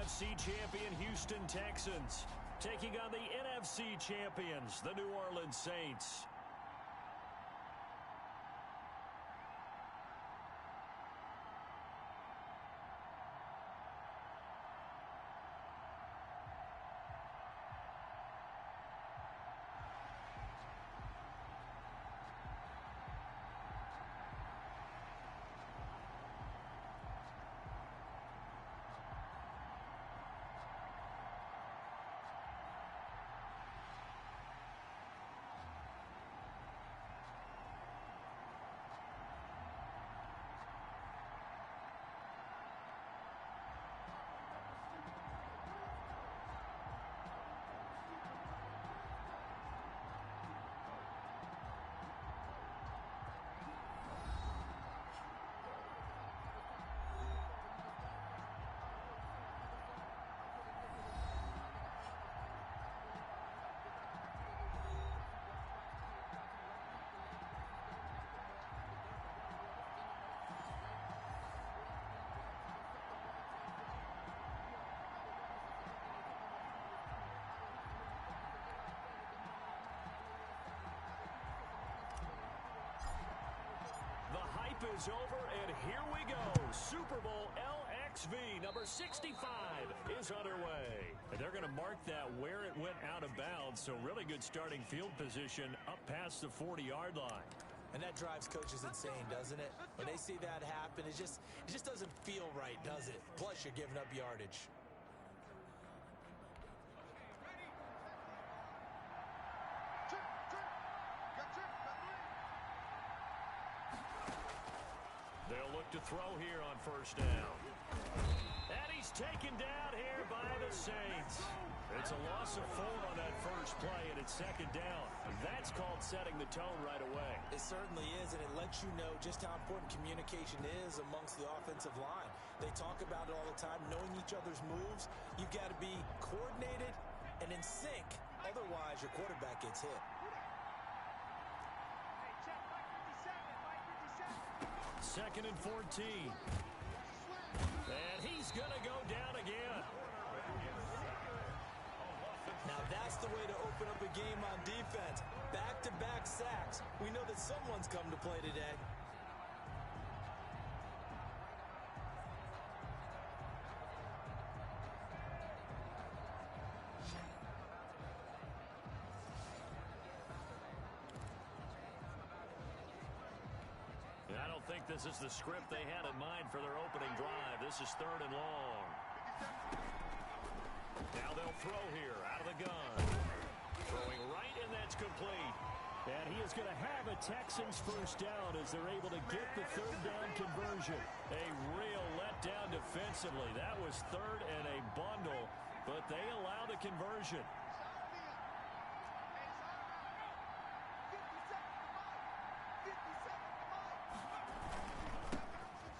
AFC champion Houston Texans taking on the NFC champions, the New Orleans Saints. The hype is over, and here we go. Super Bowl LXV number 65 is underway. And they're going to mark that where it went out of bounds, so really good starting field position up past the 40-yard line. And that drives coaches insane, doesn't it? When they see that happen, it just doesn't feel right, does it? Plus, you're giving up yardage. They'll look to throw here on first down. And he's taken down here by the Saints. It's a loss of 4 on that first play, and it's second down. That's called setting the tone right away. It certainly is, and it lets you know just how important communication is amongst the offensive line. They talk about it all the time, knowing each other's moves. You've got to be coordinated and in sync. Otherwise, your quarterback gets hit. Second and 14. And he's going to go down again. Now that's the way to open up a game on defense. Back-to-back sacks. We know that someone's come to play today. I don't think this is the script they had in mind for their opening drive. This is third and long. Now they'll throw here out of the gun. Throwing right, and that's complete. And he is going to have a Texans first down as they're able to get the third down conversion. A real letdown defensively. That was third and a bundle, but they allow the conversion.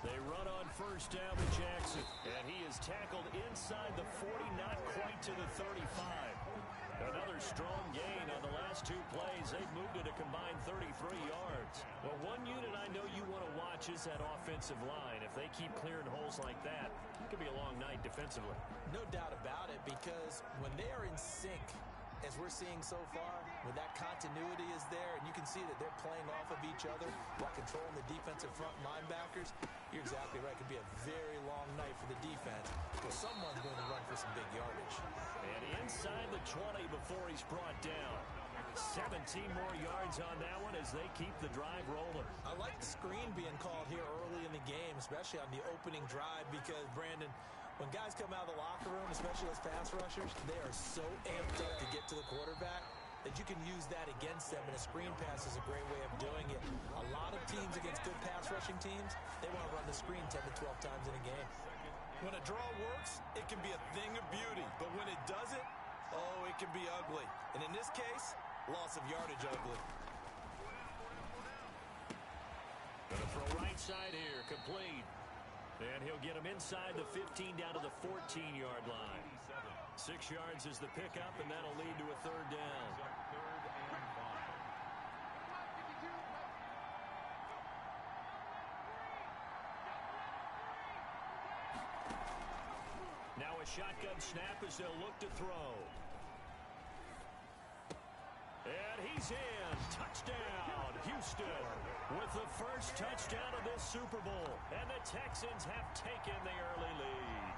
They run on first down to Jackson, and he is tackled inside the 40, not quite to the 35. Another strong gain on the last two plays. They've moved it a combined 33 yards. Well, one unit I know you want to watch is that offensive line. If they keep clearing holes like that, it could be a long night defensively. No doubt about it, because when they are in sync, as we're seeing so far, when that continuity is there, and you can see that they're playing off of each other while controlling the defensive front linebackers, you're exactly right. It could be a very long night for the defense, because someone's going to run for some big yardage. And inside the 20 before he's brought down. 17 more yards on that one as they keep the drive rolling. I like the screen being called here early in the game, especially on the opening drive, because, Brandon, when guys come out of the locker room, especially those pass rushers, they are so amped up to get to the quarterback that you can use that against them, and a screen pass is a great way of doing it. A lot of teams against good pass rushing teams, they want to run the screen 10 to 12 times in a game. When a draw works, it can be a thing of beauty, but when it doesn't, oh, it can be ugly. And in this case, loss of yardage ugly. Gonna throw right side here, complete. And he'll get him inside the 15 down to the 14-yard line. 6 yards is the pickup, and that'll lead to a third down. Now a shotgun snap as they'll look to throw. And he's in. Touchdown, Houston, with the first touchdown of this Super Bowl. And the Texans have taken the early lead.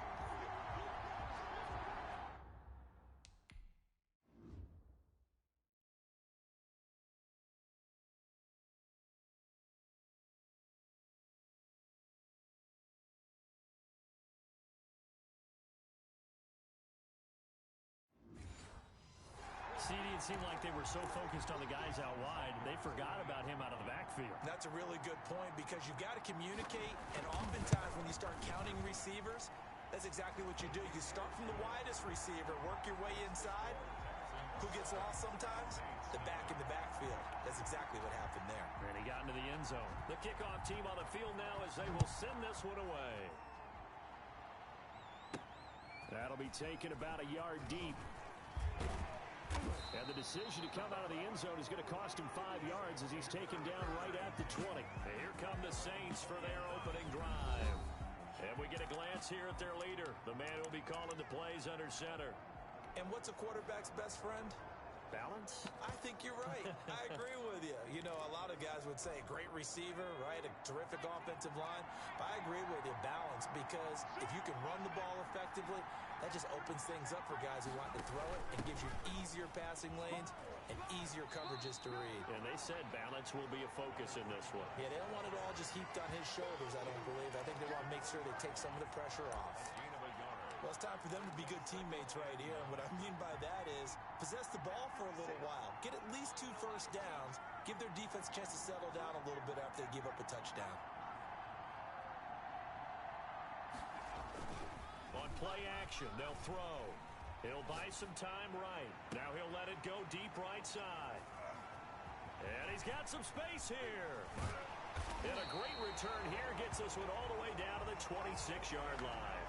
It seemed like they were so focused on the guys out wide, they forgot about him out of the backfield. That's a really good point because you've got to communicate, and oftentimes when you start counting receivers, that's exactly what you do. You start from the widest receiver, work your way inside. Who gets lost sometimes? The back in the backfield. That's exactly what happened there. And he got into the end zone. The kickoff team on the field now as they will send this one away. That'll be taken about a yard deep. And the decision to come out of the end zone is going to cost him 5 yards as he's taken down right at the 20. And here come the Saints for their opening drive. And we get a glance here at their leader, the man who will be calling the plays under center. And what's a quarterback's best friend? Balance? I think you're right. I agree with you. You know, a lot of guys would say great receiver, right? A terrific offensive line. But I agree with you, balance, because if you can run the ball effectively, that just opens things up for guys who want to throw it and gives you easier passing lanes and easier coverages to read. And they said balance will be a focus in this one. Yeah, they don't want it all just heaped on his shoulders, I don't believe. I think they want to make sure they take some of the pressure off. Well, it's time for them to be good teammates right here. And what I mean by that is possess the ball for a little while. Get at least 2 first downs. Give their defense a chance to settle down a little bit after they give up a touchdown. On play action, they'll throw. He'll buy some time right. Now he'll let it go deep right side. And he's got some space here. And a great return here gets this one all the way down to the 26-yard line.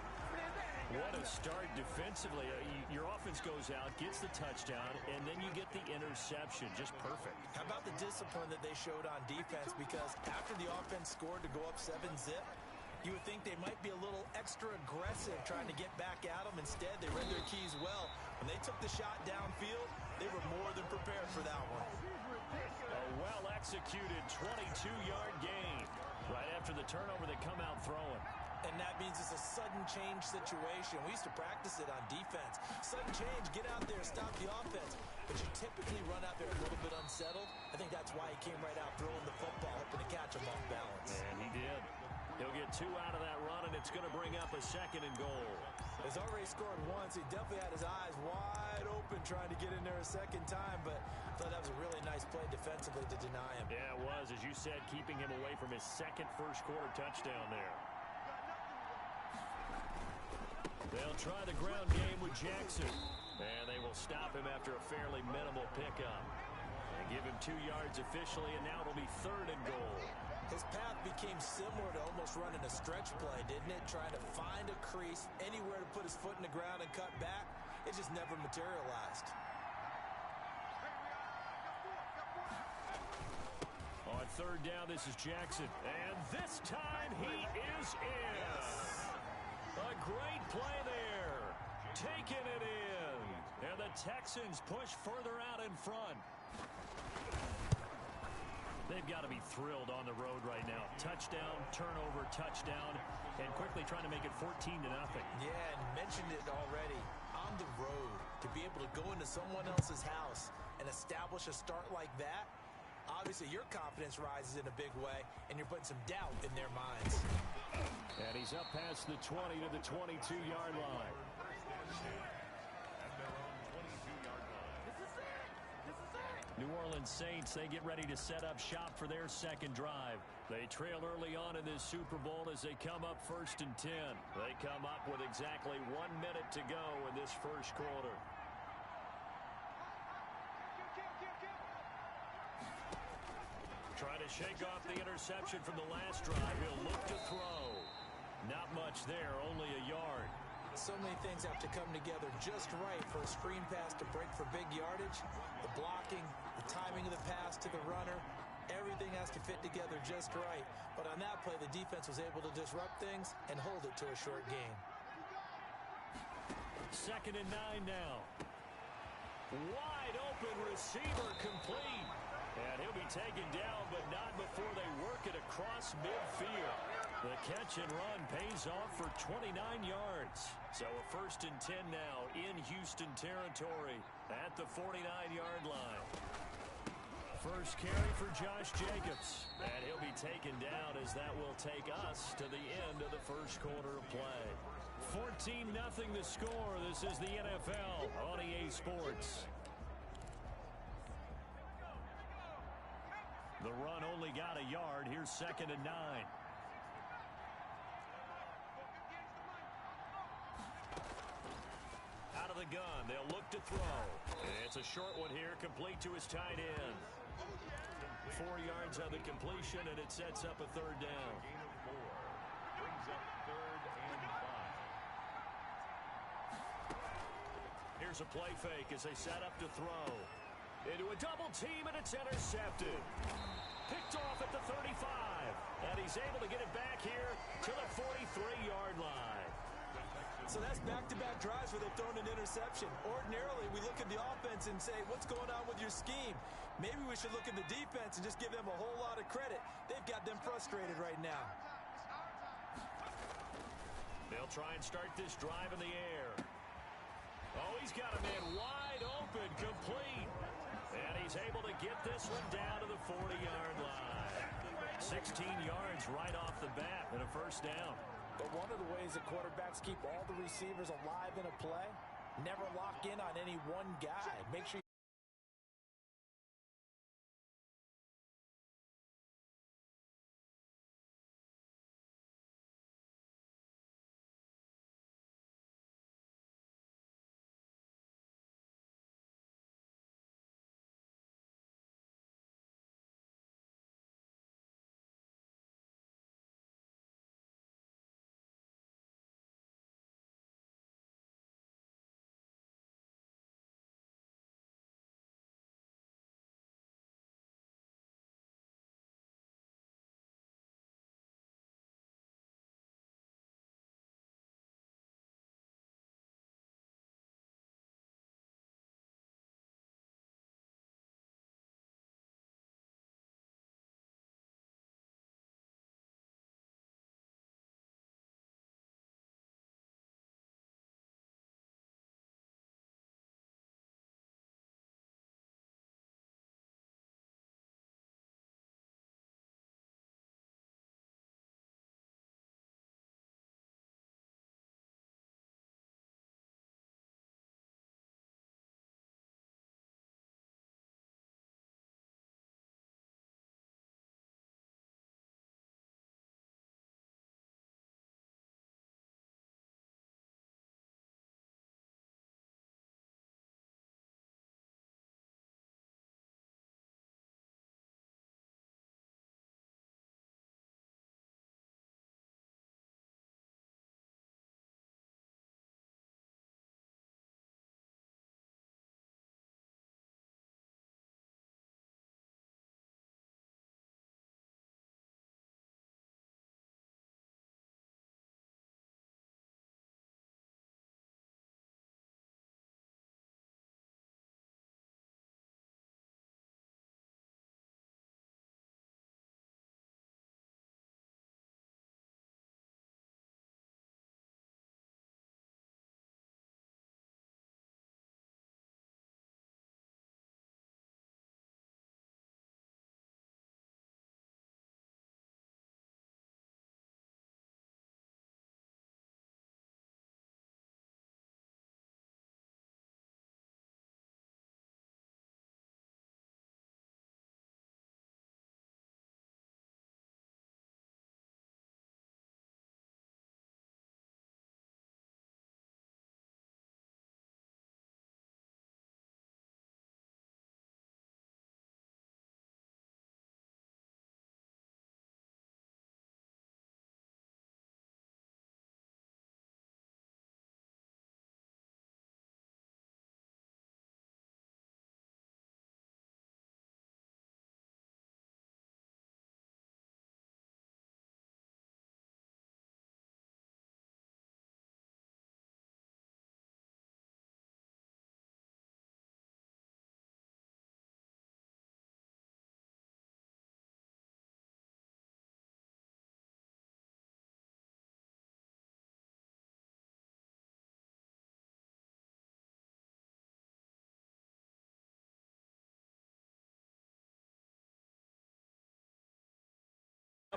What a start defensively. Your offense goes out, gets the touchdown, and then you get the interception. Just perfect. How about the discipline that they showed on defense? Because after the offense scored to go up 7-zip, you would think they might be a little extra aggressive trying to get back at them. Instead, they read their keys well. When they took the shot downfield, they were more than prepared for that one. A well-executed 22-yard gain. Right after the turnover, they come out throwing. And that means it's a sudden change situation. We used to practice it on defense. Sudden change, get out there, stop the offense. But you typically run out there a little bit unsettled. I think that's why he came right out throwing the football, hoping to catch him off balance. And he did. He'll get 2 out of that run, and it's going to bring up a 2nd and goal. He's already scored once. He definitely had his eyes wide open trying to get in there a second time, but I thought that was a really nice play defensively to deny him. Yeah, it was, as you said, keeping him away from his second first-quarter touchdown there. They'll try the ground game with Jackson. And they will stop him after a fairly minimal pickup. They give him 2 yards officially, and now it'll be 3rd and goal. His path became similar to almost running a stretch play, didn't it? Trying to find a crease, anywhere to put his foot in the ground and cut back. It just never materialized. On 3rd down, this is Jackson. And this time he is in. Yes. A great play there. Taking it in. And the Texans push further out in front. They've got to be thrilled on the road right now. Touchdown, turnover, touchdown, and quickly trying to make it 14-0. Yeah, and mentioned it already. On the road, to be able to go into someone else's house and establish a start like that, obviously your confidence rises in a big way, and you're putting some doubt in their minds. And he's up past the 20 to the 22-yard line. New Orleans Saints, they get ready to set up shop for their 2nd drive. They trail early on in this Super Bowl as they come up 1st and 10. They come up with exactly 1 minute to go in this first quarter. Trying to shake off the interception from the last drive. He'll look to throw. Not much there, only a yard. So many things have to come together just right for a screen pass to break for big yardage. The blocking, the timing of the pass to the runner, everything has to fit together just right. But on that play, the defense was able to disrupt things and hold it to a short gain. 2nd and 9 now. Wide open receiver complete. And he'll be taken down, but not before they work it across midfield. The catch and run pays off for 29 yards. So a 1st and 10 now in Houston territory at the 49-yard line. First carry for Josh Jacobs. And he'll be taken down as that will take us to the end of the first quarter of play. 14-0 the score. This is the NFL on EA Sports. The run only got a yard. Here's 2nd and 9. Out of the gun. They'll look to throw. And it's a short one here, complete to his tight end. 4 yards on the completion, and it sets up a 3rd down. Brings up 3rd and 5. Here's a play fake as they set up to throw. Into a double team, and it's intercepted. Picked off at the 35. And he's able to get it back here to the 43-yard line. So that's back-to-back drives where they've thrown an interception. Ordinarily, we look at the offense and say, what's going on with your scheme? Maybe we should look at the defense and just give them a whole lot of credit. They've got them frustrated right now. They'll try and start this drive in the air. Oh, he's got a man wide open, complete. And he's able to get this one down to the 40-yard line. 16 yards right off the bat and a 1st down. But one of the ways that quarterbacks keep all the receivers alive in a play, never lock in on any one guy. Make sure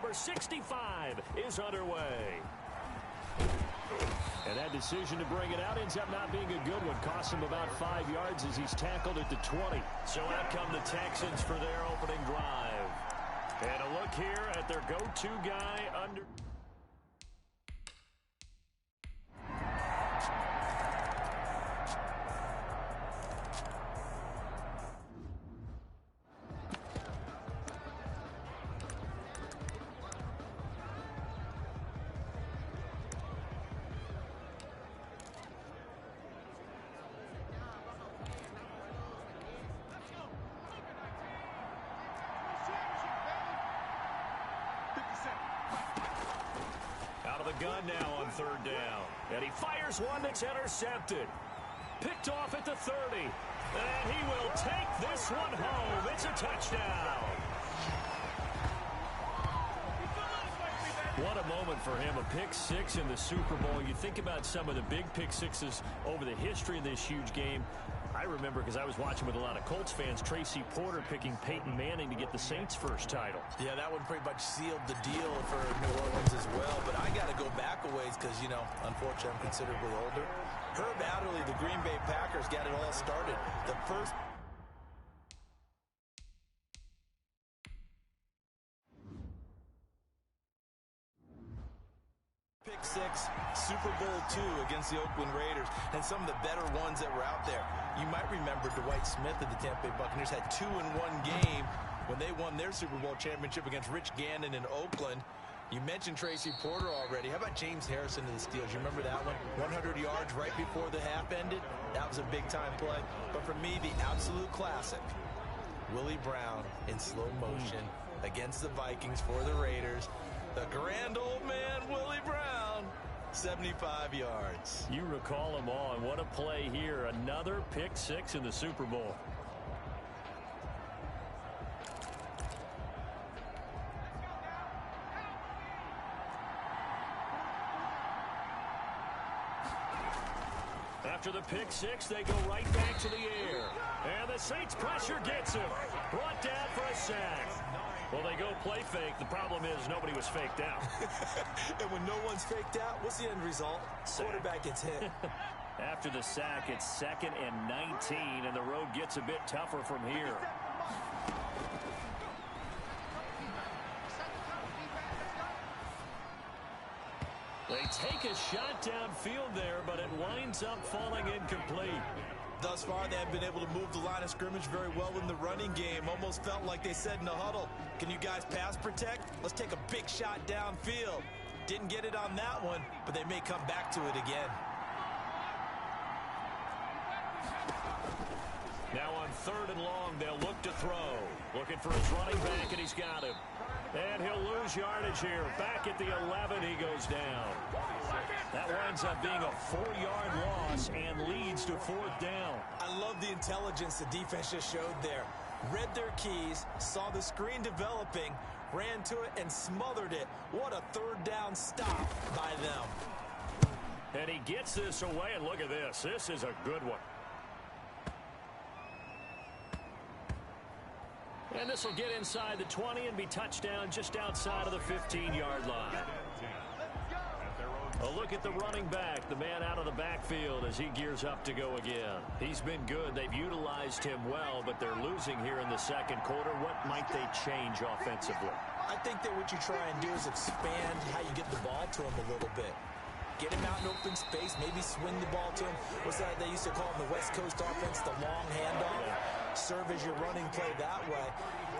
number 65 is underway. And that decision to bring it out ends up not being a good one. Costs him about 5 yards as he's tackled at the 20. So out come the Texans for their opening drive. And a look here at their go-to guy under... gun now on third down. And he fires one that's intercepted. Picked off at the 30. And he will take this one home. It's a touchdown. What a moment for him. A pick six in the Super Bowl. You think about some of the big pick sixes over the history of this huge game. I remember, because I was watching with a lot of Colts fans, Tracy Porter picking Peyton Manning to get the Saints' first title. Yeah, that one pretty much sealed the deal for New Orleans as well. But I got to go back a ways because, you know, unfortunately I'm considerably older. Herb Adderley, the Green Bay Packers, got it all started. The first... pick six, Super Bowl II against the Oakland Raiders, and some of the better ones that were out there. You might remember Dwight Smith of the Tampa Bay Buccaneers had 2 in one game when they won their Super Bowl championship against Rich Gannon in Oakland. You mentioned Tracy Porter already. How about James Harrison to the Steelers? You remember that one? 100 yards right before the half ended. That was a big-time play. But for me, the absolute classic, Willie Brown in slow motion against the Vikings for the Raiders. The grand old man, Willie Brown, 75 yards. You recall them all, and what a play here. Another pick six in the Super Bowl. After the pick six, they go right back to the air. And the Saints pressure gets him. Brought down for a sack. Well, they go play fake. The problem is nobody was faked out. And when no one's faked out, what's the end result? Quarterback gets hit. After the sack, it's 2nd and 19, and the road gets a bit tougher from here. They take a shot downfield there, but it winds up falling incomplete. Thus far, they have been able to move the line of scrimmage very well in the running game. Almost felt like they said in the huddle, can you guys pass protect? Let's take a big shot downfield. Didn't get it on that one, but they may come back to it again. Now on 3rd and long, they'll look to throw. Looking for his running back, and he's got him. And he'll lose yardage here. Back at the 11, he goes down. That winds up being a 4-yard loss and leads to 4th down. I love the intelligence the defense just showed there. Read their keys, saw the screen developing, ran to it, and smothered it. What a 3rd down stop by them. And he gets this away, and look at this. This is a good one. And this will get inside the 20 and be touchdown just outside of the 15-yard line. A look at the running back, the man out of the backfield as he gears up to go again. He's been good. They've utilized him well, but they're losing here in the 2nd quarter. What might they change offensively? I think that what you try and do is expand how you get the ball to him a little bit. Get him out in open space, maybe swing the ball to him. What's that they used to call in the West Coast offense, the long handoff? Serve as your running play that way,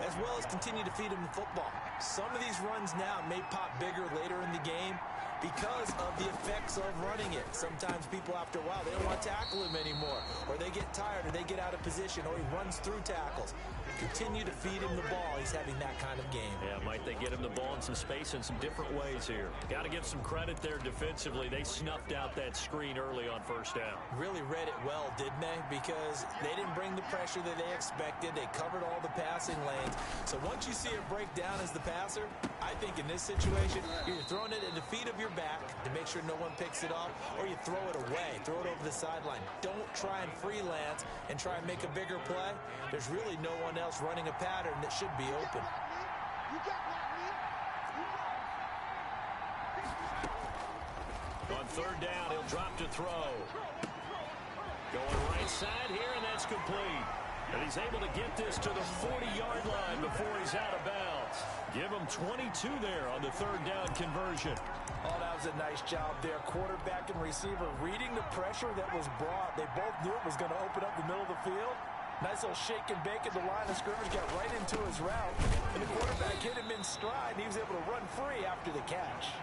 as well as continue to feed him the football. Some of these runs now may pop bigger later in the game because of the effects of running it. Sometimes people, after a while, they don't want to tackle him anymore, or they get tired, or they get out of position, or he runs through tackles. Continue to feed him the ball. He's having that kind of game. Yeah, might they get him the ball in some space in some different ways here. Got to give some credit there defensively. They snuffed out that screen early on 1st down. Really read it well, didn't they? Because they didn't bring the pressure that they expected. They covered all the passing lanes. So once you see it break down as the passer, I think in this situation, you're throwing it at the feet of your back to make sure no one picks it off, or you throw it away, throw it over the sideline. Don't try and freelance and try and make a bigger play. There's really no one else running a pattern that should be open. You got one, man. third down, he'll drop to throw. Going right side here, and that's complete. And he's able to get this to the 40-yard line before he's out of bounds. Give him 22 there on the third down conversion. Oh, that was a nice job there. Quarterback and receiver reading the pressure that was brought. They both knew it was going to open up the middle of the field. Nice little shake and bake at the line of scrimmage, got right into his route. And the quarterback hit him in stride, and he was able to run free after the catch.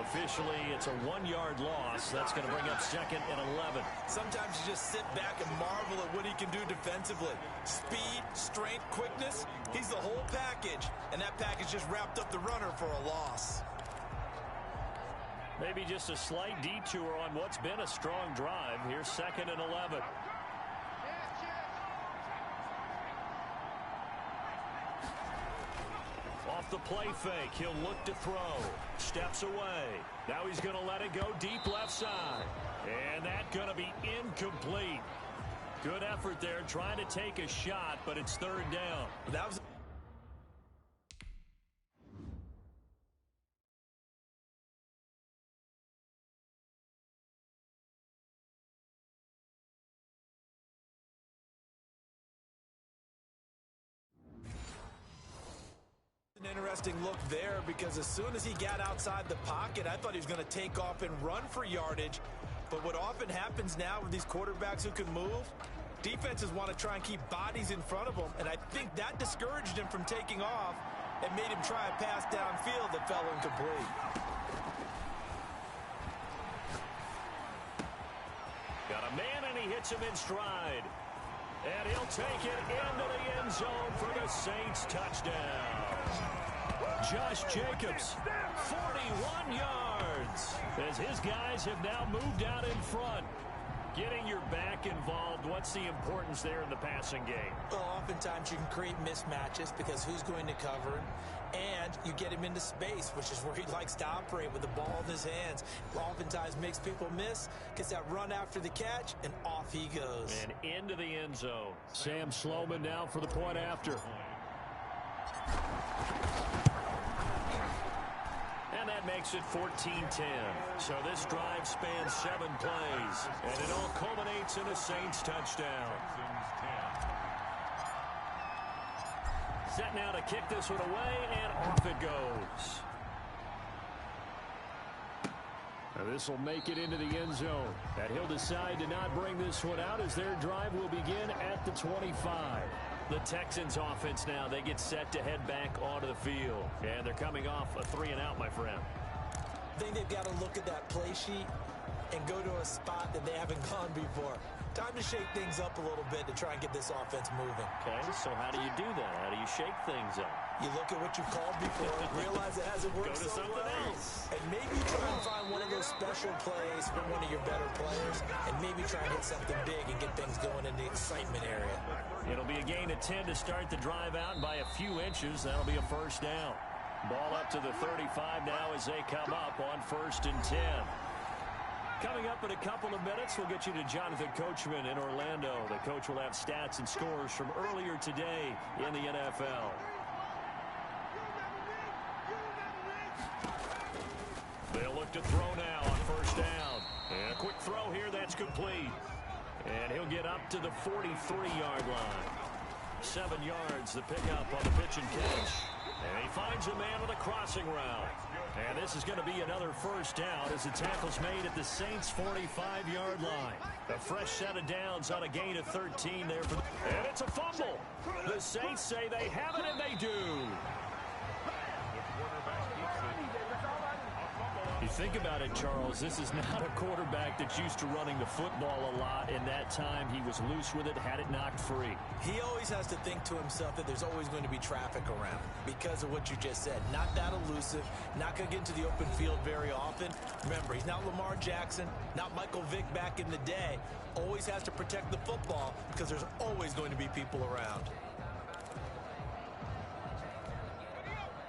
Officially, it's a 1-yard loss. That's going to bring up 2nd and 11. Sometimes you just sit back and marvel at what he can do defensively. Speed, strength, quickness. He's the whole package, and that package just wrapped up the runner for a loss. Maybe just a slight detour on what's been a strong drive. Here's 2nd and 11. Off the play fake, he'll look to throw. Steps away. Now he's going to let it go deep left side. And that's going to be incomplete. Good effort there, trying to take a shot, but it's third down. That was... An interesting look there, because as soon as he got outside the pocket, I thought he was going to take off and run for yardage. But what often happens now with these quarterbacks who can move, defenses want to try and keep bodies in front of them, and I think that discouraged him from taking off and made him try a pass downfield that fell incomplete. Got a man, and he hits him in stride. And he'll take it into the end zone for the Saints touchdown. Josh Jacobs, 41 yards, as his guys have now moved out in front. Getting your back involved, what's the importance there in the passing game? Well, oftentimes you can create mismatches because who's going to cover him, and you get him into space, which is where he likes to operate with the ball in his hands. Oftentimes makes people miss, gets that run after the catch, and off he goes. And into the end zone. Sam Sloman now for the point after. And that makes it 14-10. So this drive spans 7 plays, and it all culminates in a Saints touchdown. Set now to kick this one away, and off it goes. Now this will make it into the end zone. And he'll decide to not bring this one out as their drive will begin at the 25. The Texans offense now, they get set to head back onto the field. And they're coming off a 3-and-out, my friend. I think they've got to look at that play sheet and go to a spot that they haven't gone before. Time to shake things up a little bit to try and get this offense moving. Okay, so how do you do that? How do you shake things up? You look at what you called before, realize it hasn't worked so well, and maybe try and find one of those special plays from one of your better players, and maybe try and hit something big and get things going in the excitement area. It'll be a gain of 10 to start the drive out, and by a few inches, that'll be a first down. Ball up to the 35 now as they come up on 1st and 10. Coming up in a couple of minutes, we'll get you to Jonathan Coachman in Orlando. The coach will have stats and scores from earlier today in the NFL. They'll look to throw now on 1st down. And a quick throw here, that's complete. And he'll get up to the 43-yard line. 7 yards, the pickup on the pitch and catch. And he finds a man on the crossing route. And this is going to be another first down as the tackle's made at the Saints' 45-yard line. A fresh set of downs on a gain of 13 there. And it's a fumble. The Saints say they have it, and they do. You think about it, Charles, this is not a quarterback that's used to running the football a lot. In that time, he was loose with it, had it knocked free. He always has to think to himself that there's always going to be traffic around because of what you just said. Not that elusive, not going to get into the open field very often. Remember, he's not Lamar Jackson, not Michael Vick back in the day. Always has to protect the football because there's always going to be people around.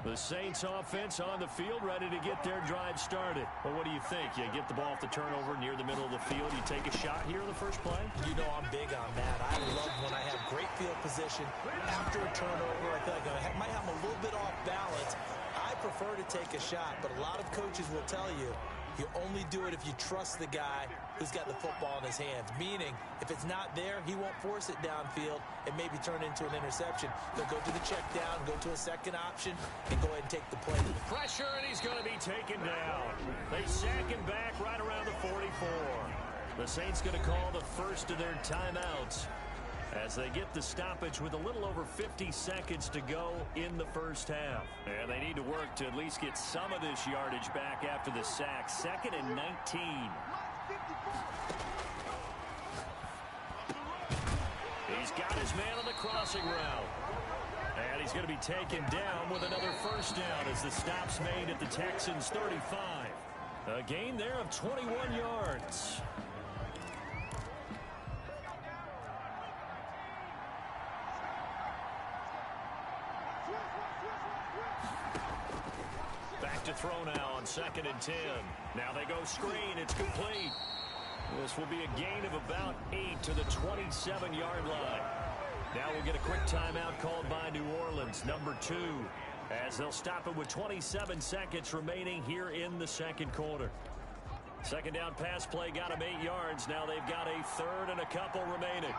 The Saints offense on the field, ready to get their drive started. Well, what do you think? You get the ball off the turnover near the middle of the field. You take a shot here in the first play? You know I'm big on that. I love when I have great field position. After a turnover, I feel like I might have a little bit off balance. I prefer to take a shot, but a lot of coaches will tell you, You only do it if you trust the guy who's got the football in his hands. Meaning, if it's not there, he won't force it downfield and maybe turn into an interception. He'll go to the check down, go to a second option, and go ahead and take the play. Pressure, and he's going to be taken down. They sack him back right around the 44. The Saints going to call the first of their timeouts as they get the stoppage with a little over 50 seconds to go in the first half. And they need to work to at least get some of this yardage back after the sack. 2nd and 19. He's got his man on the crossing route. And he's going to be taken down with another first down as the stop's made at the Texans' 35. A gain there of 21 yards. Back to throw now on 2nd and 10. Now they go screen. It's complete. This will be a gain of about 8 to the 27-yard line. Now we'll get a quick timeout called by New Orleans, number 2, as they'll stop it with 27 seconds remaining here in the second quarter. Second down pass play got them 8 yards. Now they've got a 3rd and a couple remaining.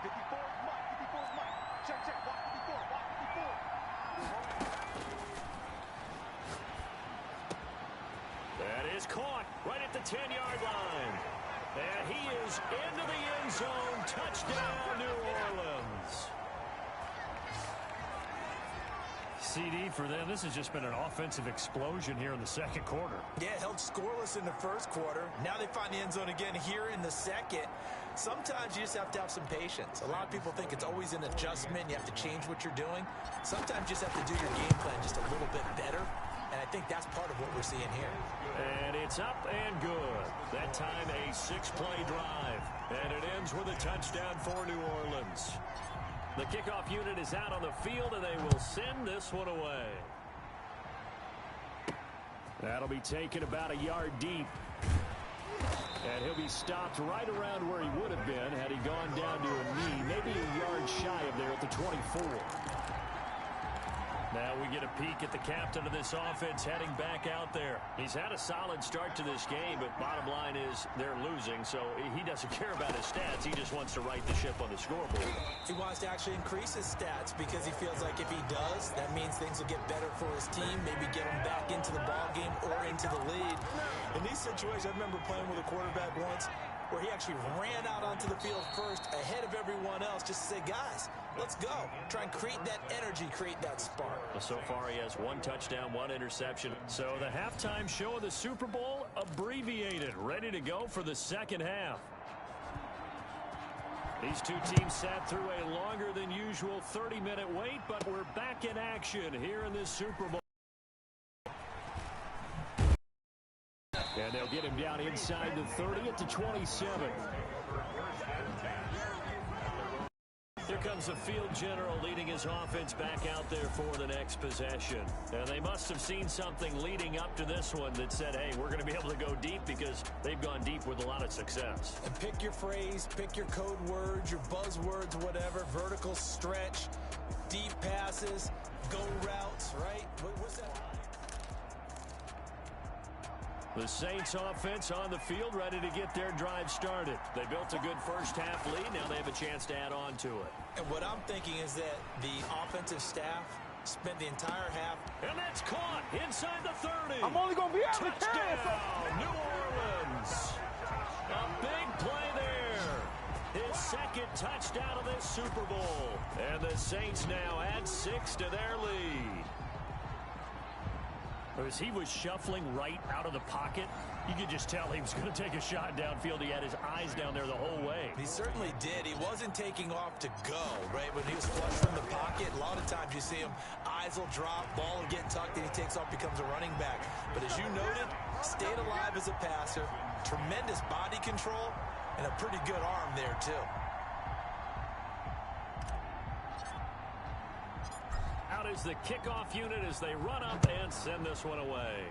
54 is Mike. 54 is Mike. Check, check. Watch 54. Watch 54. That is caught right at the 10-yard line. And he is into the end zone. Touchdown, New Orleans. CD for them. This has just been an offensive explosion here in the second quarter. Yeah, held scoreless in the first quarter. Now they find the end zone again here in the second. Sometimes you just have to have some patience. A lot of people think it's always an adjustment. You have to change what you're doing. Sometimes you just have to do your game plan just a little bit better. And I think that's part of what we're seeing here. And it's up and good. That time a 6-play drive. And it ends with a touchdown for New Orleans. The kickoff unit is out on the field, and they will send this one away. That'll be taken about a yard deep. And he'll be stopped right around where he would have been had he gone down to a knee, maybe a yard shy of there at the 24. Now we get a peek at the captain of this offense heading back out there. He's had a solid start to this game, but bottom line is they're losing, so he doesn't care about his stats. He just wants to right the ship on the scoreboard. He wants to actually increase his stats because he feels like if he does, that means things will get better for his team, maybe get him back into the ball game or into the lead. In these situations, I remember playing with a quarterback once where he actually ran out onto the field first ahead of everyone else just to say, guys, let's go. Try and create that energy, create that spark. Well, so far he has 1 touchdown, 1 interception. So the halftime show of the Super Bowl abbreviated, ready to go for the second half. These two teams sat through a longer than usual 30-minute wait, but we're back in action here in this Super Bowl. And they'll get him down inside the 30 at the 27. Here comes the field general leading his offense back out there for the next possession. And they must have seen something leading up to this one that said, hey, we're going to be able to go deep because they've gone deep with a lot of success. And pick your phrase, pick your code words, your buzzwords, whatever, vertical stretch, deep passes, go routes, right? What's that? The Saints offense on the field ready to get their drive started. They built a good first half lead. Now they have a chance to add on to it. And what I'm thinking is that the offensive staff spent the entire half. And that's caught inside the 30. I'm only going to be able to carry it. Touchdown, New Orleans. A big play there. His second touchdown of this Super Bowl. And the Saints now add 6 to their lead. As he was shuffling right out of the pocket, you could just tell he was going to take a shot downfield. He had his eyes down there the whole way. He certainly did. He wasn't taking off to go, right? When he was flush from the pocket, a lot of times you see him, eyes will drop, ball will get tucked, and he takes off, becomes a running back. But as you noted, stayed alive as a passer, tremendous body control, and a pretty good arm there, too. Out is the kickoff unit as they run up and send this one away.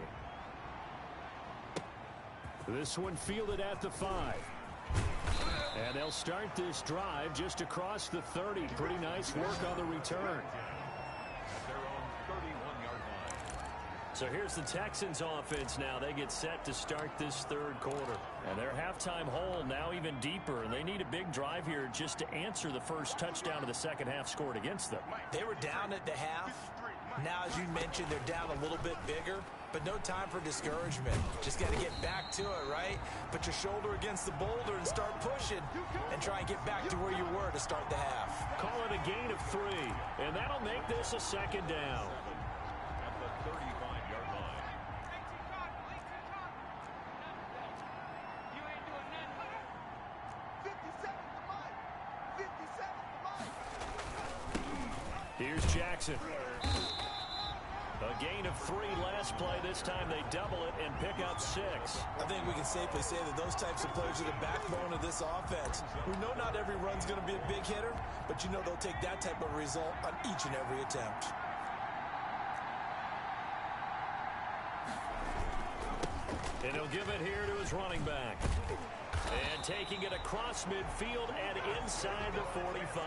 This one fielded at the 5. And they'll start this drive just across the 30. Pretty nice work on the return. So here's the Texans offense now. They get set to start this third quarter. And their halftime hole now even deeper. And they need a big drive here just to answer the first touchdown of the second half scored against them. They were down at the half. Now, as you mentioned, they're down a little bit bigger. But no time for discouragement. Just got to get back to it, right? Put your shoulder against the boulder and start pushing. And try and get back to where you were to start the half. Call it a gain of 3. And that'll make this a second down. At the 35-yard line. Here's Jackson. A gain of 3 last play. This time they double it and pick up 6. I think we can safely say that those types of players are the backbone of this offense. We know not every run's going to be a big hitter, but you know they'll take that type of result on each and every attempt. And he'll give it here to his running back. And taking it across midfield and inside the 45.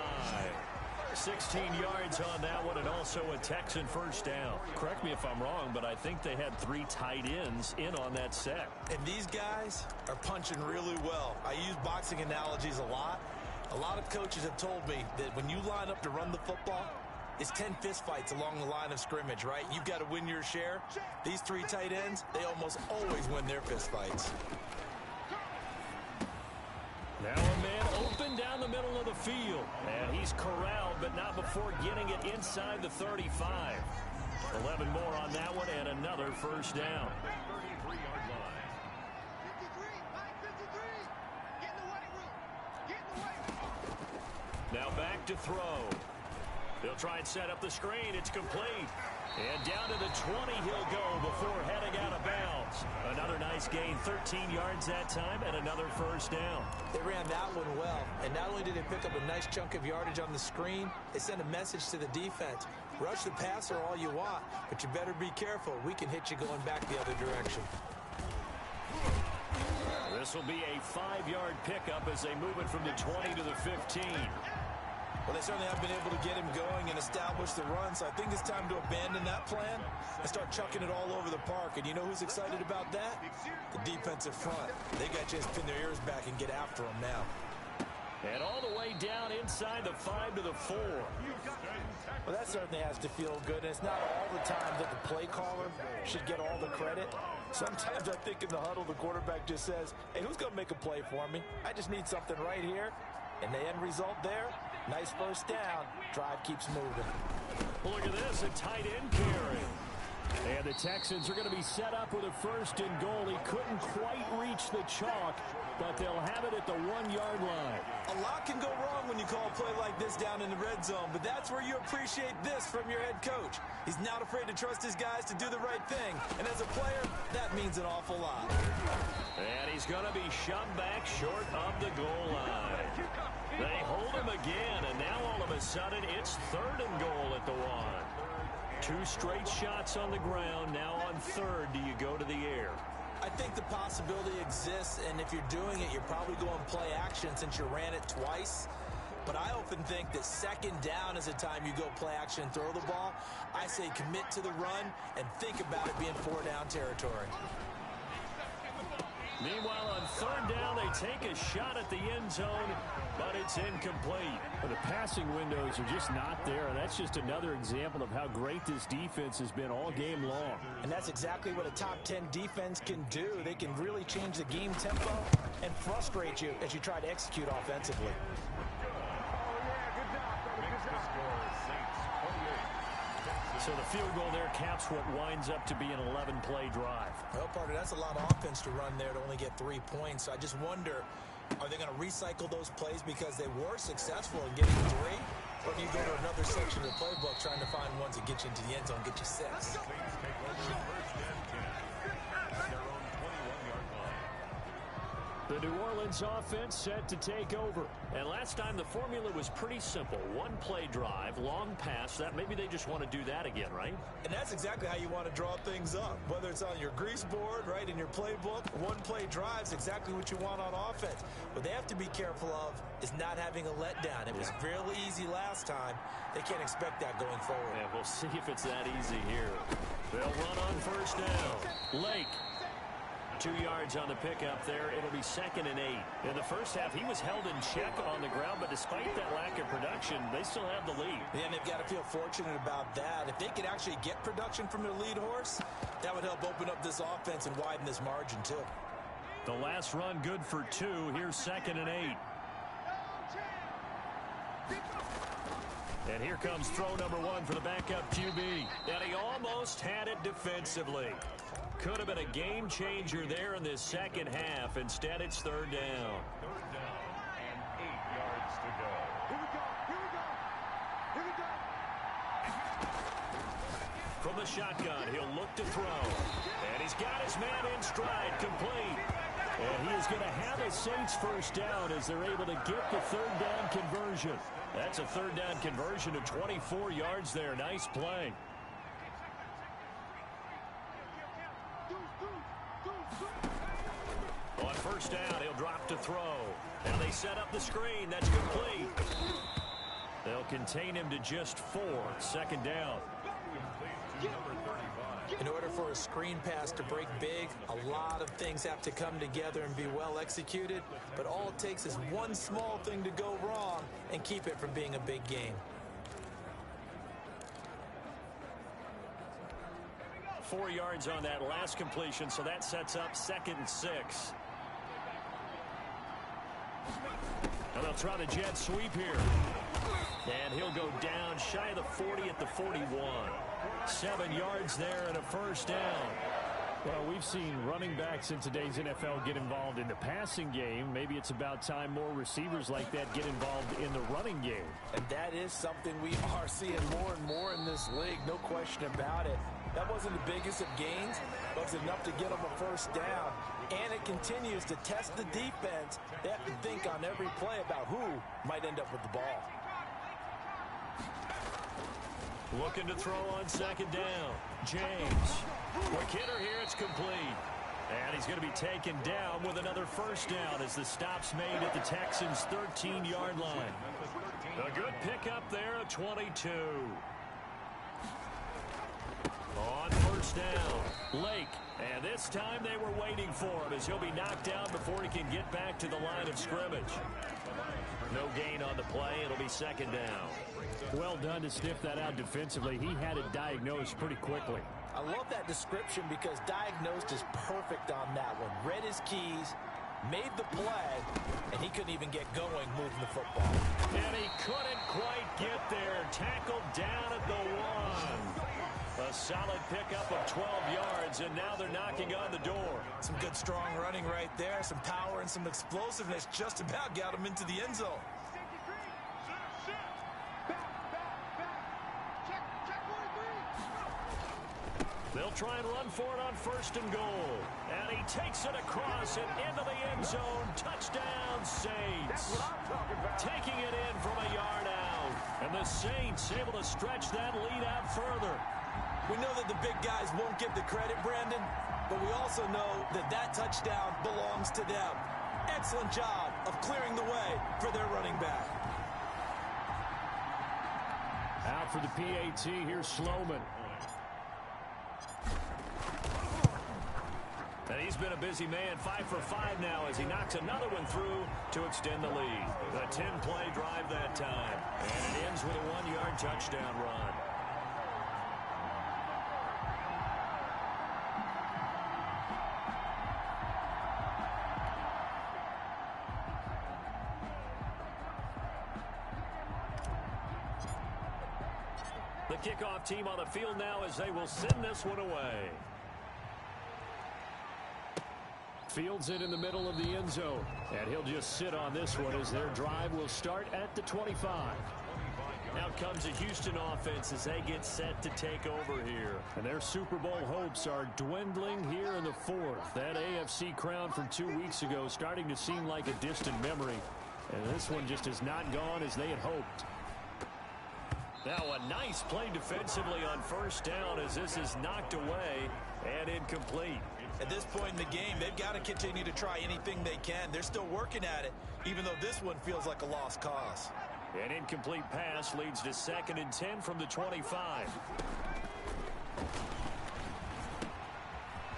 16 yards on that one, and also a Texan first down. Correct me if I'm wrong, but I think they had 3 tight ends in on that set. And these guys are punching really well. I use boxing analogies a lot. A lot of coaches have told me that when you line up to run the football, it's 10 fistfights along the line of scrimmage, right? You've got to win your share. These 3 tight ends, they almost always win their fistfights. Now a man open down the middle of the field. And he's corralled, but not before getting it inside the 35. 11 more on that one, and another first down. 33-yard line. 53, get in the weight room. Get in the weight room. Now back to throw. They'll try and set up the screen. It's complete. And down to the 20 he'll go before heading out of bounds. Another nice gain, 13 yards that time, and another first down. They ran that one well, and not only did they pick up a nice chunk of yardage on the screen, they sent a message to the defense. Rush the passer all you want, but you better be careful. We can hit you going back the other direction. This will be a 5-yard pickup as they move it from the 20 to the 15. Well, they certainly have been able to get him going and establish the run, so I think it's time to abandon that plan and start chucking it all over the park. And you know who's excited about that? The defensive front. They got to just pin their ears back and get after him now. And all the way down inside the 5 to the 4. Well, that certainly has to feel good. And it's not all the time that the play caller should get all the credit. Sometimes I think in the huddle, the quarterback just says, hey, who's going to make a play for me? I just need something right here. And the end result there, nice first down. Drive keeps moving. Well, look at this, a tight end carry. And the Texans are going to be set up with a 1st and goal. He couldn't quite reach the chalk, but they'll have it at the 1-yard line. A lot can go wrong when you call a play like this down in the red zone, but that's where you appreciate this from your head coach. He's not afraid to trust his guys to do the right thing. And as a player, that means an awful lot. And he's going to be shoved back short of the goal line. They hold him again, and now all of a sudden it's 3rd and goal at the 1. 2 straight shots on the ground. Now on 3rd, do you go to the air? I think the possibility exists, and if you're doing it, you're probably going play action since you ran it twice. But I often think that 2nd down is the time you go play action and throw the ball. I say commit to the run and think about it being 4-down territory. Meanwhile, on 3rd down, they take a shot at the end zone, but it's incomplete. Well, the passing windows are just not there, and that's just another example of how great this defense has been all game long. And that's exactly what a top 10 defense can do. They can really change the game tempo and frustrate you as you try to execute offensively. Makes the score Saints 28. So the field goal there caps what winds up to be an 11-play drive. Well, partner, that's a lot of offense to run there to only get 3 points. So I just wonder, are they going to recycle those plays because they were successful in getting 3? Or do you go to another section of the playbook trying to find ones that get you into the end zone, get you 6? Saints take over 1st and 10 at their own 21-yard line. The New Orleans offense set to take over. And last time the formula was pretty simple. One play drive, long pass. That maybe they just want to do that again, right? And that's exactly how you want to draw things up. Whether it's on your grease board, right, in your playbook, one play drive is exactly what you want on offense. What they have to be careful of is not having a letdown. It was really easy last time. They can't expect that going forward. Yeah, we'll see if it's that easy here. They'll run on first down. Lake. 2 yards on the pickup there. It'll be 2nd and 8. In the first half, he was held in check on the ground, but despite that lack of production, they still have the lead. Yeah, and they've got to feel fortunate about that. If they could actually get production from their lead horse, that would help open up this offense and widen this margin, too. The last run good for 2. Here's 2nd and 8. And here comes throw number 1 for the backup QB. And he almost had it defensively. Could have been a game changer there in this second half. Instead, it's 3rd down. 3rd down and 8 yards to go. Here we go. Here we go. Here we go. From the shotgun, he'll look to throw. And he's got his man in stride, complete. And he is going to have a Saints first down as they're able to get the 3rd down conversion. That's a 3rd down conversion of 24 yards there. Nice play. On first down, he'll drop to throw. And they set up the screen. That's complete. They'll contain him to just 4. 2nd down. In order for a screen pass to break big, a lot of things have to come together and be well executed. But all it takes is one small thing to go wrong and keep it from being a big game. 4 yards on that last completion, so that sets up 2nd and 6. And they'll try the jet sweep here. And he'll go down shy of the 40 at the 41. 7 yards there and a first down. Well, we've seen running backs in today's NFL get involved in the passing game. Maybe it's about time more receivers like that get involved in the running game. And that is something we are seeing more and more in this league, no question about it. That wasn't the biggest of gains, but it was enough to get them a first down. And it continues to test the defense. They have to think on every play about who might end up with the ball. Looking to throw on 2nd down. James. Quick hitter here. It's complete. And he's going to be taken down with another first down as the stop's made at the Texans' 13-yard line. A good pickup there, a 22. On first down, Lake. And this time they were waiting for him as he'll be knocked down before he can get back to the line of scrimmage. No gain on the play. It'll be 2nd down. Well done to sniff that out defensively. He had it diagnosed pretty quickly. I love that description because diagnosed is perfect on that one. Read his keys, made the play, and he couldn't even get going moving the football. And he couldn't quite get there. Tackled down at the 1. A solid pickup of 12 yards, and now they're knocking on the door. Some good, strong running right there. Some power and some explosiveness just about got him into the end zone. They'll try and run for it on 1st and goal. And he takes it across and into the end zone. Touchdown, Saints. Taking it in from a yard out. And the Saints able to stretch that lead out further. We know that the big guys won't get the credit, Brandon, but we also know that that touchdown belongs to them. Excellent job of clearing the way for their running back. Out for the PAT, here's Sloman. And he's been a busy man, 5 for 5 now as he knocks another one through to extend the lead. A 10-play drive that time. And it ends with a 1-yard touchdown run. The kickoff team on the field now as they will send this one away. Fields it in the middle of the end zone. And he'll just sit on this one as their drive will start at the 25. 25 Out comes the Houston offense as they get set to take over here. And their Super Bowl hopes are dwindling here in the fourth. That AFC crown from 2 weeks ago starting to seem like a distant memory. And this one just has not gone as they had hoped. Now a nice play defensively on first down as this is knocked away and incomplete. At this point in the game, they've got to continue to try anything they can. They're still working at it, even though this one feels like a lost cause. An incomplete pass leads to 2nd and 10 from the 25.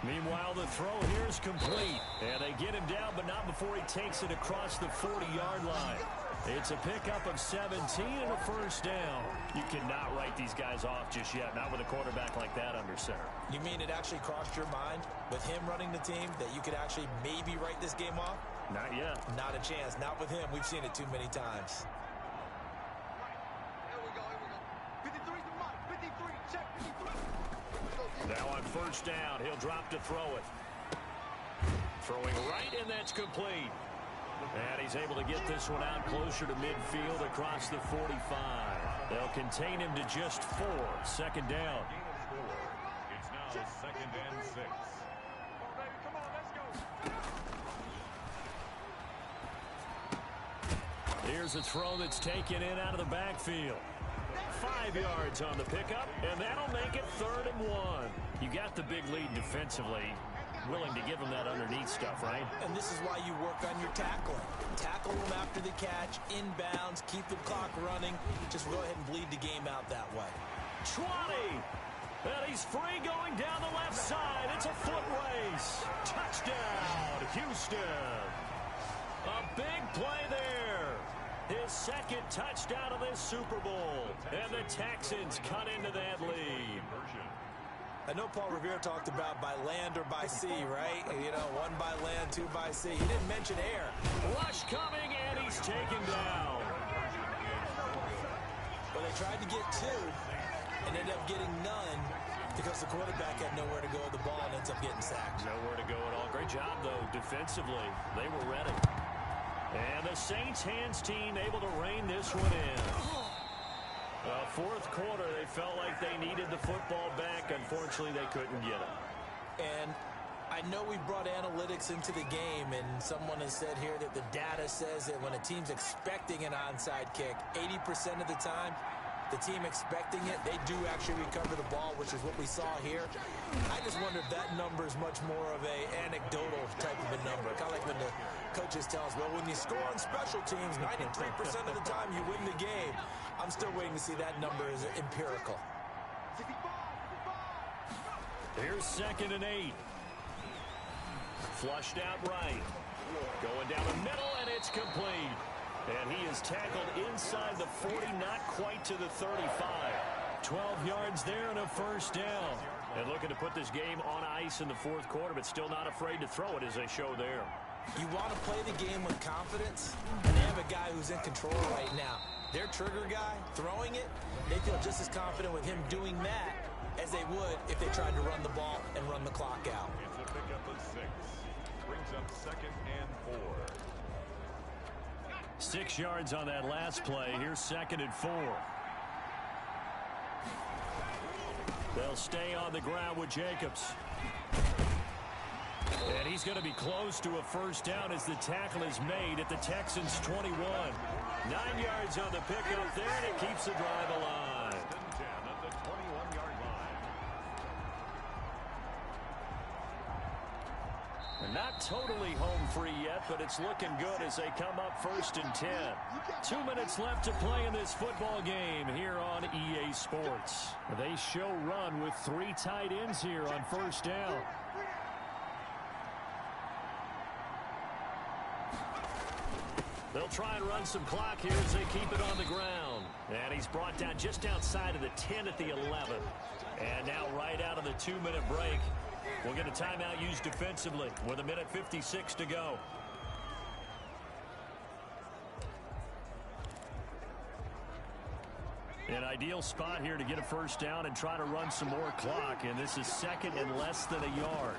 Meanwhile, the throw here is complete. And they get him down, but not before he takes it across the 40-yard line. It's a pickup of 17 and a first down. You cannot write these guys off just yet, not with a quarterback like that under center. You mean it actually crossed your mind with him running the team that you could actually maybe write this game off? Not yet. Not a chance. Not with him. We've seen it too many times. Now on first down, he'll drop to throw it. Throwing right, and that's complete. And he's able to get this one out closer to midfield across the 45. They'll contain him to just 4. 2nd down. It's now 2nd and 6. Come on, let's go. Here's a throw that's taken in out of the backfield. 5 yards on the pickup, and that'll make it 3rd and 1. You got the big lead defensively. Willing to give them that underneath stuff, right? And this is why you work on your tackling. Tackle them after the catch, inbounds, keep the clock running. Just go ahead and bleed the game out that way. 20! And he's free going down the left side. It's a foot race. Touchdown, Houston. A big play there. His 2nd touchdown of this Super Bowl. And the Texans cut into that lead. I know Paul Revere talked about by land or by sea, right? You know, 1 by land, 2 by sea. He didn't mention air. Rush coming, and he's taken down. Well, they tried to get 2 and ended up getting none because the quarterback had nowhere to go with the ball and ends up getting sacked. Nowhere to go at all. Great job, though, defensively. They were ready. And the Saints hands team able to rein this one in. 4th quarter, they felt like they needed the football back. Unfortunately, they couldn't get it. And I know we brought analytics into the game, and someone has said here that the data says that when a team's expecting an onside kick, 80% of the time, the team expecting it, they do actually recover the ball, which is what we saw here. I just wonder if that number is much more of a anecdotal type of a number. Kind of like when the coaches tell us, well, when you score on special teams, 93% of the time you win the game. I'm still waiting to see that number is empirical. Here's 2nd and 8. Flushed out right. Going down the middle, and it's complete. And he is tackled inside the 40, not quite to the 35. 12 yards there and a first down. And looking to put this game on ice in the 4th quarter, but still not afraid to throw it as they show there. You want to play the game with confidence, and they have a guy who's in control right now. Their trigger guy, throwing it, they feel just as confident with him doing that as they would if they tried to run the ball and run the clock out. It's a pickup of 6. Brings up 2nd and 4. 6 yards on that last play. Here's 2nd and 4. They'll stay on the ground with Jacobs. And he's going to be close to a first down as the tackle is made at the Texans' 21. 9 yards on the pickup there, and it keeps the drive alive. 10 at the 21-yard line. And not totally home free yet, but it's looking good as they come up 1st and 10. 2 minutes left to play in this football game here on EA Sports. They show run with 3 tight ends here on first down. They'll try and run some clock here as they keep it on the ground. And he's brought down just outside of the 10 at the 11. And now right out of the 2-minute break, we'll get a timeout used defensively with 1:56 to go. An ideal spot here to get a first down and try to run some more clock. And this is 2nd and less than a yard.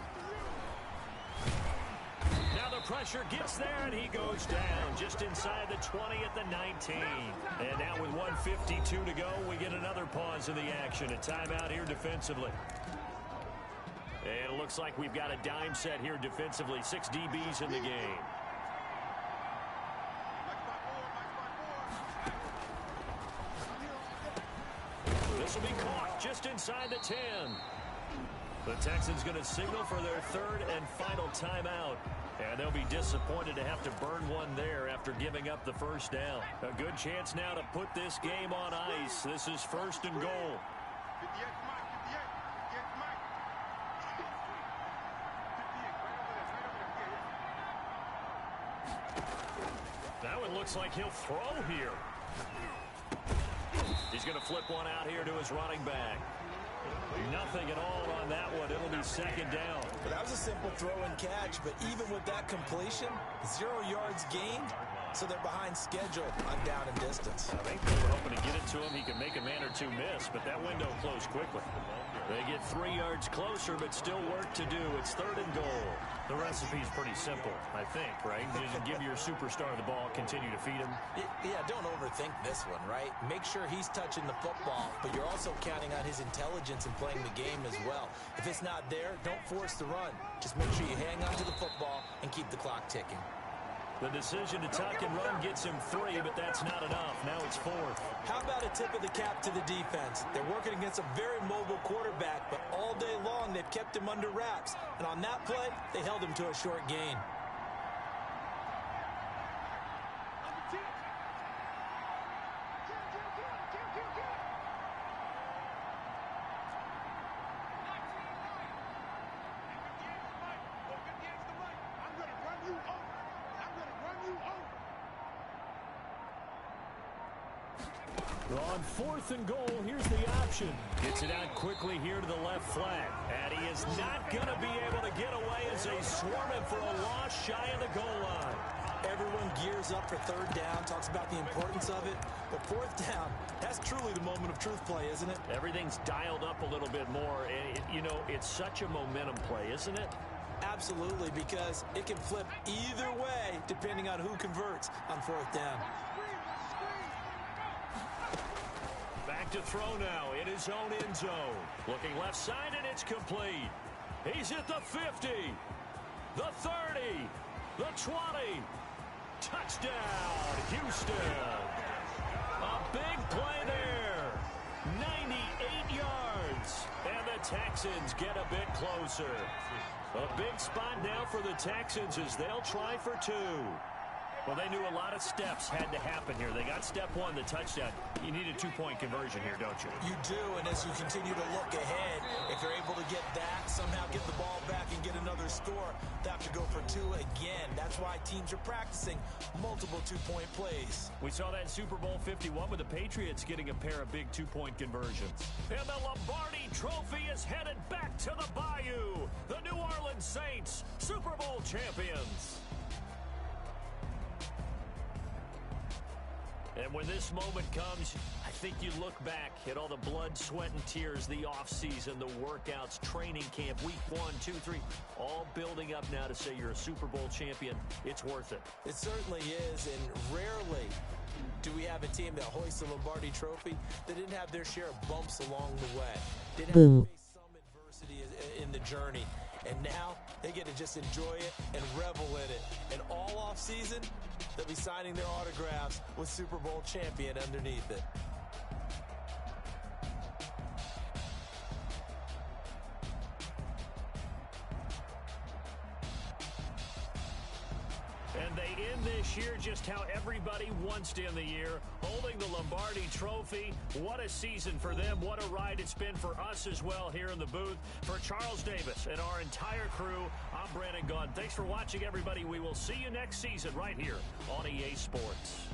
Now the pressure gets there, and he goes down just inside the 20 at the 19. And now with 1:52 to go, we get another pause in the action. A timeout here defensively. And it looks like we've got a dime set here defensively. 6 DBs in the game. This will be caught just inside the 10. The Texans going to signal for their third and final timeout. And they'll be disappointed to have to burn one there after giving up the first down. A good chance now to put this game on ice. This is 1st and goal. Now it looks like he'll throw here. He's going to flip one out here to his running back. Nothing at all on that one. It'll be 2nd down. But that was a simple throw and catch, but even with that completion, 0 yards gained, so they're behind schedule on down and distance. I think they were hoping to get it to him. He could make a man or two miss, but that window closed quickly. They get 3 yards closer, but still work to do. It's 3rd and goal. The recipe's pretty simple, I think, right? You just give your superstar the ball, continue to feed him. Yeah, don't overthink this one, right? Make sure he's touching the football, but you're also counting on his intelligence in playing the game as well. If it's not there, don't force the run. Just make sure you hang on to the football and keep the clock ticking. The decision to tuck and run gets him 3, but that's not enough. Now it's 4th. How about a tip of the cap to the defense? They're working against a very mobile quarterback, but all day long they've kept him under wraps. And on that play, they held him to a short gain. On 4th and goal, here's the option. Gets it out quickly here to the left flat. And he is not going to be able to get away as they swarm him for a loss shy of the goal line. Everyone gears up for 3rd down, talks about the importance of it. But 4th down, that's truly the moment of truth play, isn't it? Everything's dialed up a little bit more. And, you know, it's such a momentum play, isn't it? Absolutely, because it can flip either way depending on who converts on 4th down. Back to throw now in his own end zone. Looking left side, and it's complete. He's at the 50, the 30, the 20. Touchdown, Houston. A big play there. 98 yards. And the Texans get a bit closer. A big spot now for the Texans as they'll try for 2. Well, they knew a lot of steps had to happen here. They got step 1, the touchdown. You need a 2-point conversion here, don't you? You do, and as you continue to look ahead, if you're able to get that, somehow get the ball back and get another score, they have to go for 2 again. That's why teams are practicing multiple 2-point plays. We saw that in Super Bowl 51 with the Patriots getting a pair of big 2-point conversions. And the Lombardi Trophy is headed back to the Bayou. The New Orleans Saints, Super Bowl champions. And when this moment comes, I think you look back at all the blood, sweat, and tears, the offseason, the workouts, training camp, week 1, 2, 3, all building up now to say you're a Super Bowl champion. It's worth it. It certainly is, and rarely do we have a team that hoists the Lombardi Trophy that didn't have their share of bumps along the way. Didn't have to face some adversity in the journey. And now they get to just enjoy it and revel in it. And all offseason, they'll be signing their autographs with Super Bowl champion underneath it. And they end this year just how everybody wants to end the year, holding the Lombardi Trophy. What a season for them. What a ride it's been for us as well here in the booth. For Charles Davis and our entire crew, I'm Brandon Gunn. Thanks for watching, everybody. We will see you next season right here on EA Sports.